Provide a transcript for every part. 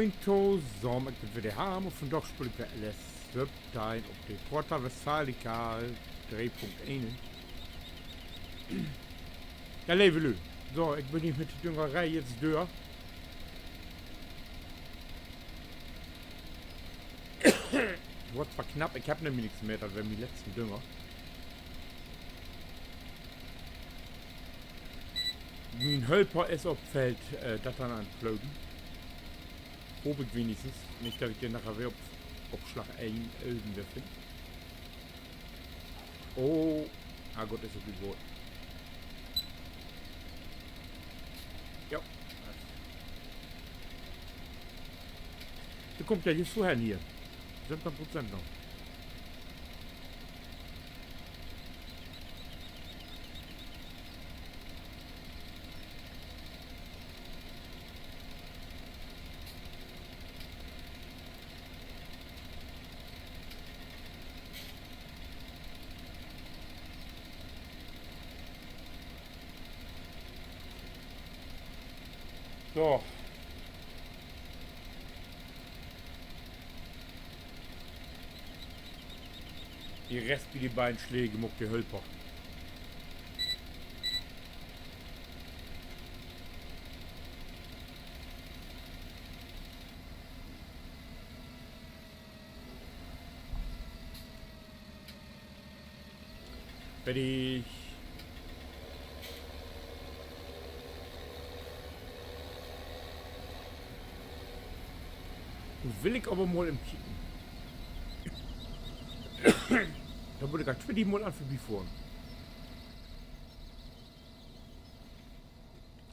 Mointo, so, ik ben weer de hamer. Vandaag speel ik weer LS Subtime op de Porta Westfalica 3.1. Ja, leven lu. So, ik ben hier met de Düngerei jetzt door. Wordt zwar knapp, ik heb nämlich nichts mehr, das wäre mein letzten Dünger. Mein Helper ist auf Feld, das dann anflogen. Hoffe ich wenigstens. Nicht, dass ich den nachher wieder auf Schlag 1 irgendwie finde. Oh, ah Gott, ist so viel Wort. Ja. Da kommt ja jetzt vorher hier. 17% noch. So. Die Rest wie die beiden Schläge muckt die Hölper. Fertig. Will ich aber mal im Kicken. Da würde ich gerade für die mal an vorbeifahren.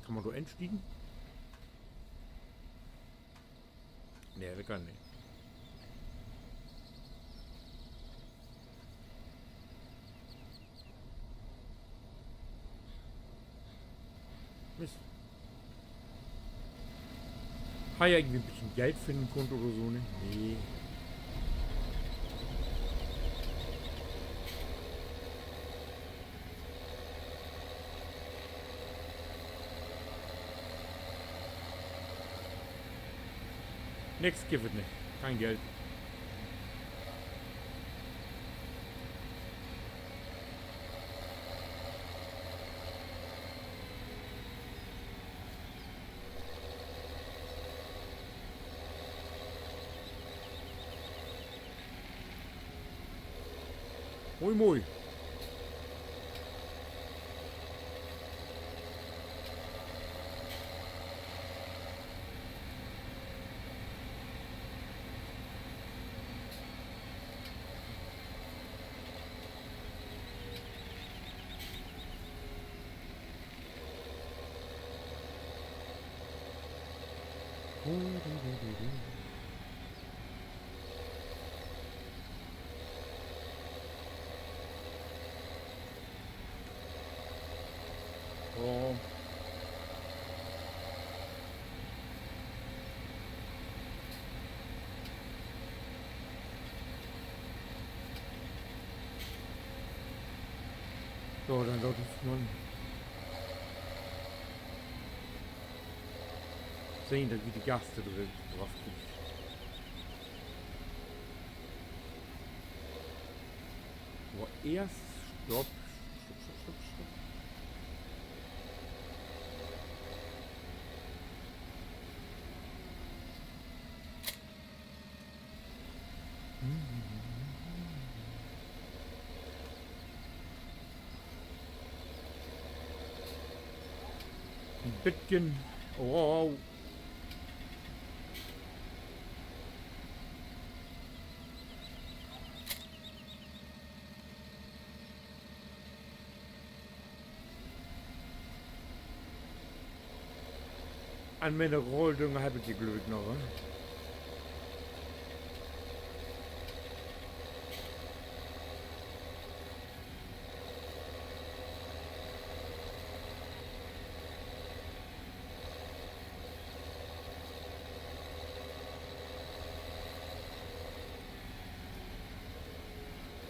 Kann man da entstiegen? Ne, das kann nicht. Mist. Hat ja irgendwie ein bisschen Geld finden konnte oder so, ne? Nee. Nix gibt es nicht. Kein Geld. Moi moi. Oh. So, dann sollte es nun sehen, dass wie die Gaste drauf kriegt. Aber erst Stopp. Ein bisschen. Oh. An Mineraldünger habe ich die Glück noch. Ne?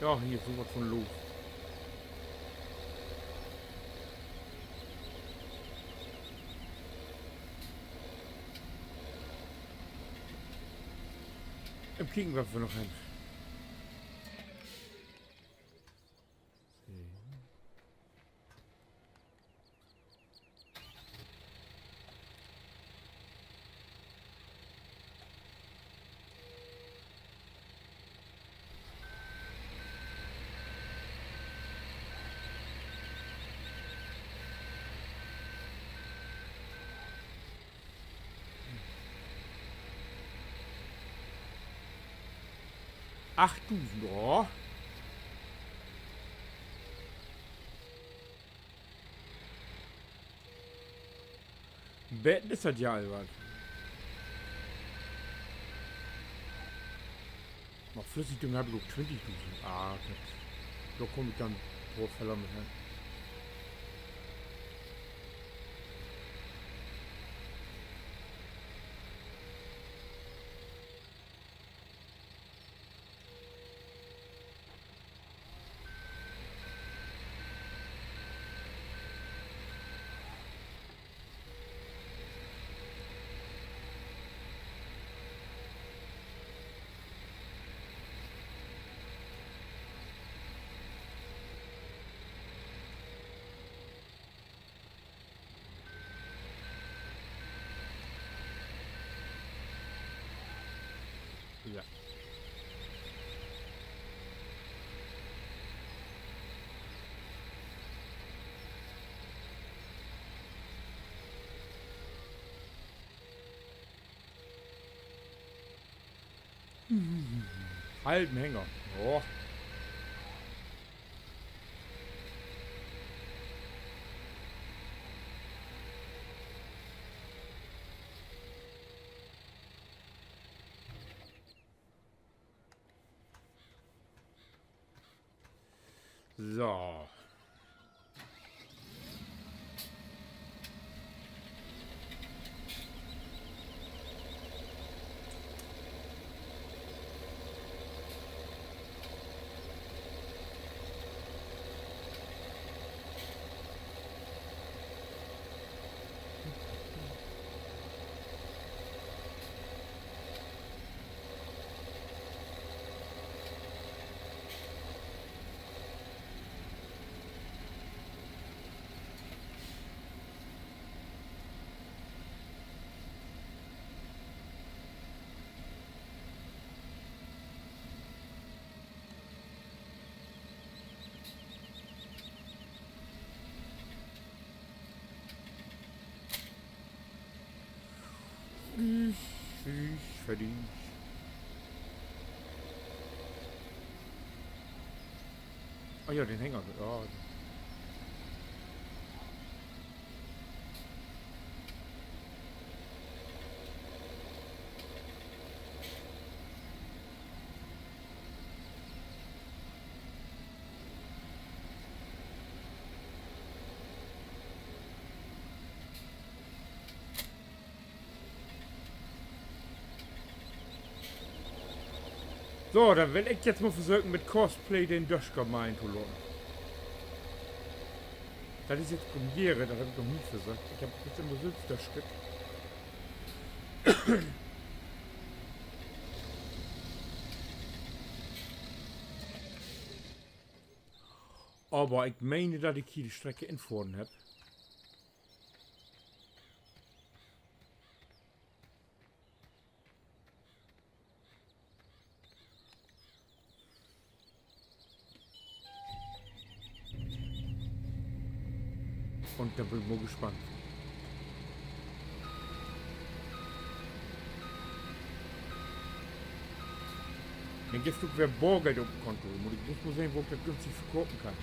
Ja, hier ist sowas von los. Im Kicken, was wir noch haben. Ach du, oh. Betten ist das ja albert. Noch Flüssigdünger habe ich auch 20.000. Ah, das. Da komme ich dann pro Feller mit hin. Ja. Halben Hänger. Oh. So. Fertig. Oh ja, den Hänger. Oh. So, dann will ich jetzt mal versuchen mit Cosplay den Durchgang mal einzuladen. Das ist jetzt Premiere, das habe ich noch nie gesagt. Ich habe jetzt immer selbst Schritt. Aber ich meine, dass ich hier die Strecke entfahren habe. Und da bin ich mal gespannt. Dann gibst du wer Bargeld auf dem Konto. Ich muss mal sehen, wo ich das günstig verkaufen kann.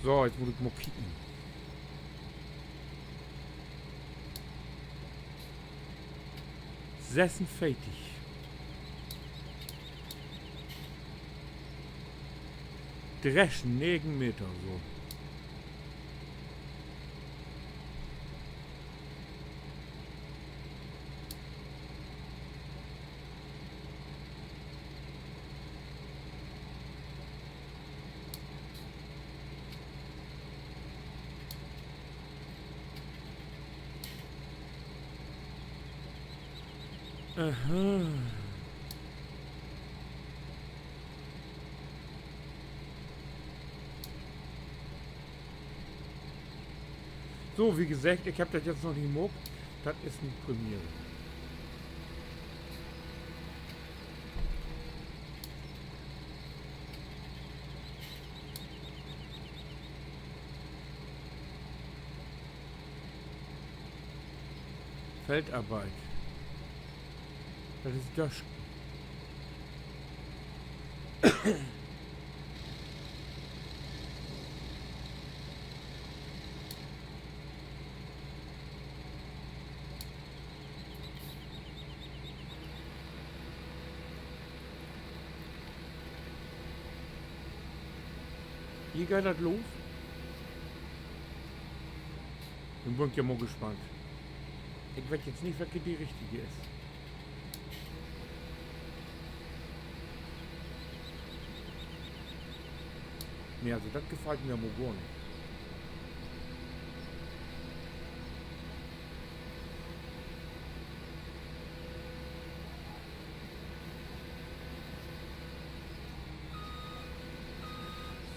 So, jetzt muss ich mal kicken. Fertig. Dreschen, 9 Meter so. Aha. So, wie gesagt, ich habe das jetzt noch nicht gemobbt. Das ist eine Premiere. Feldarbeit. Das ist das. Wie geht das los? Ich bin ja mal gespannt. Ich weiß jetzt nicht, welche die richtige ist. Nee, also das gefällt mir mal gar nicht.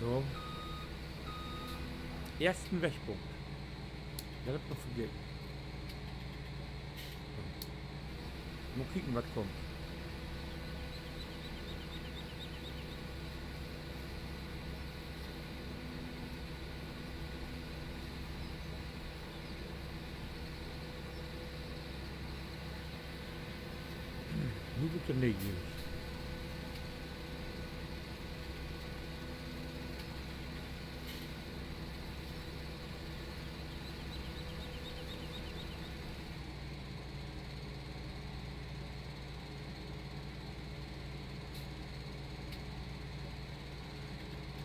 So. Ersten Wegpunkt. Ja, das noch vergessen. Mal kicken, was kommt. Nu wird er neugierig.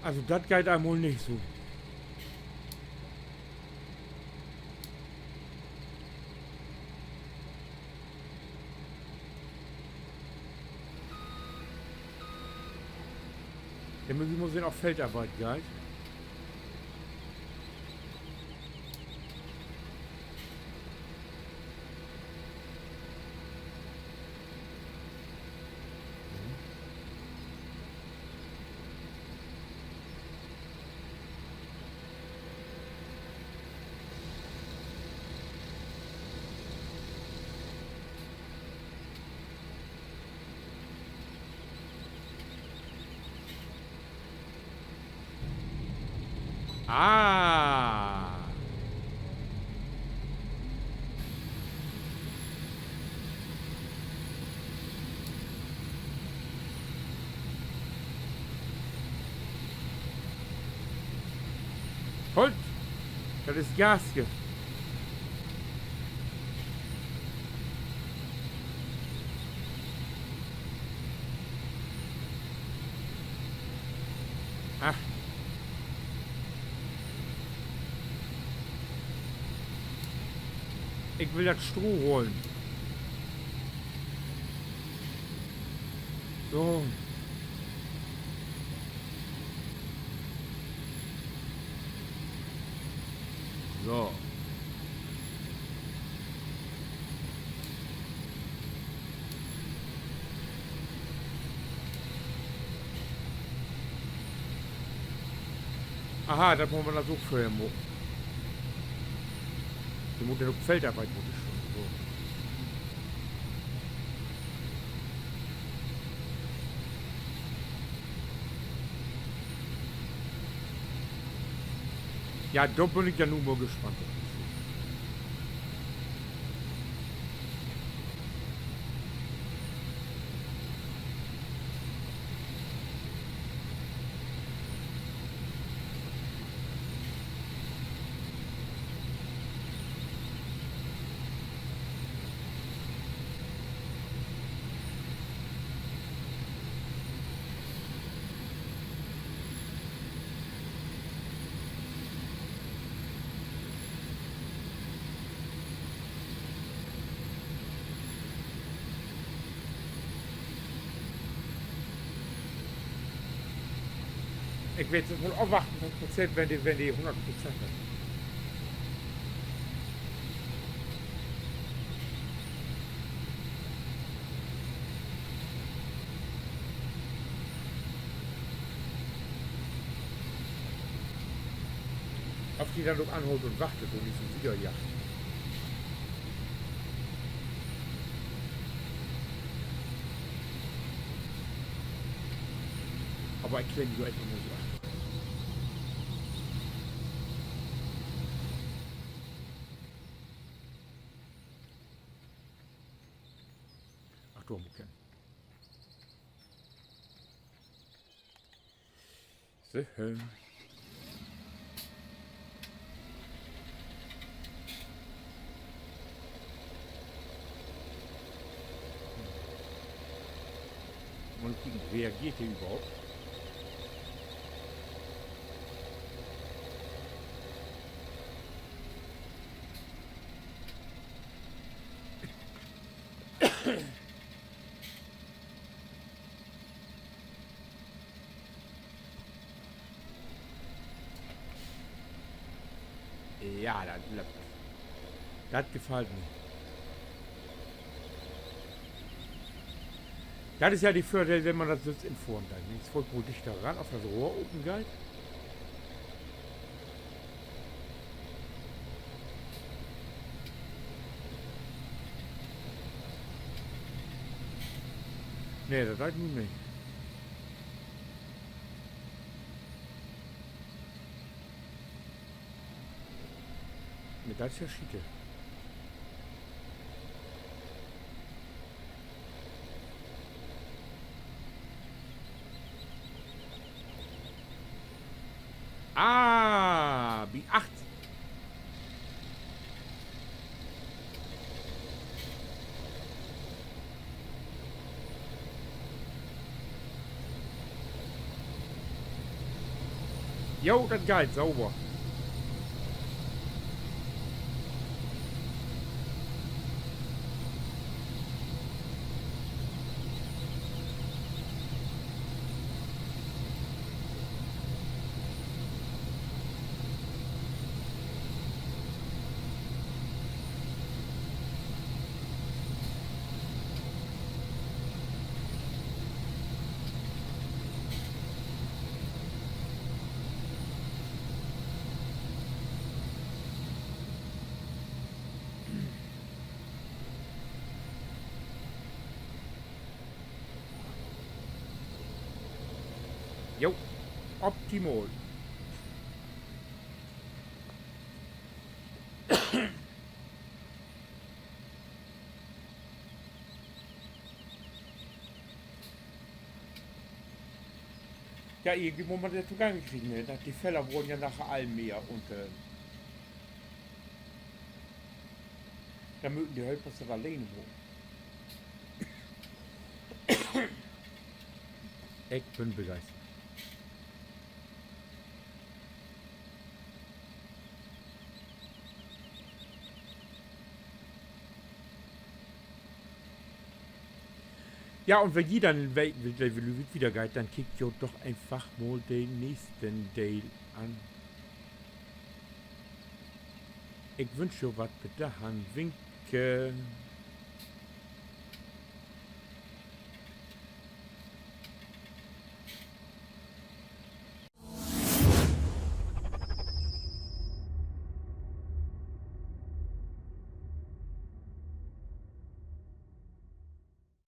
Also das geht einmal nicht so. Ja, wir müssen auch Feldarbeit gehen. Ah! Halt! Das ist Gaske. Ach. Ich will das Stroh holen. So. So. Aha, das wollen wir da so vorher machen. Die muss ja noch Feldarbeit muss ich schon. So. Ja, da bin ich ja nun mal gespannt. Ich werde jetzt wohl aufwarten, was passiert, wenn die 100% hat. Auf die dann noch anholt und wartet und nicht so wieder jagt. Aber ich klemme so einfach nur so ab. Achtung, okay. So. Mal gucken, reagiert hier überhaupt? Ja, das klappt. Das gefällt mir. Das ist ja die Vorteil, wenn man das sitzt in Form. Jetzt folgt wohl dichter ran auf das Rohr oben geil. Nee, das reicht nun nicht. Nee, das ist ja Schiete. Ah, wie 8. Jo, das geil, sauber. Jo, optimal. Ja, irgendwie muss man das zugange kriegen. Ne? Die Fäller wurden ja nachher allen mehr und da mögen die Helfer da alleine wohnen. Ich bin begeistert. Ja, und wenn die dann wieder geht, dann kickt ihr doch einfach mal den nächsten Dale an. Ich wünsche was bitte, Hand winke.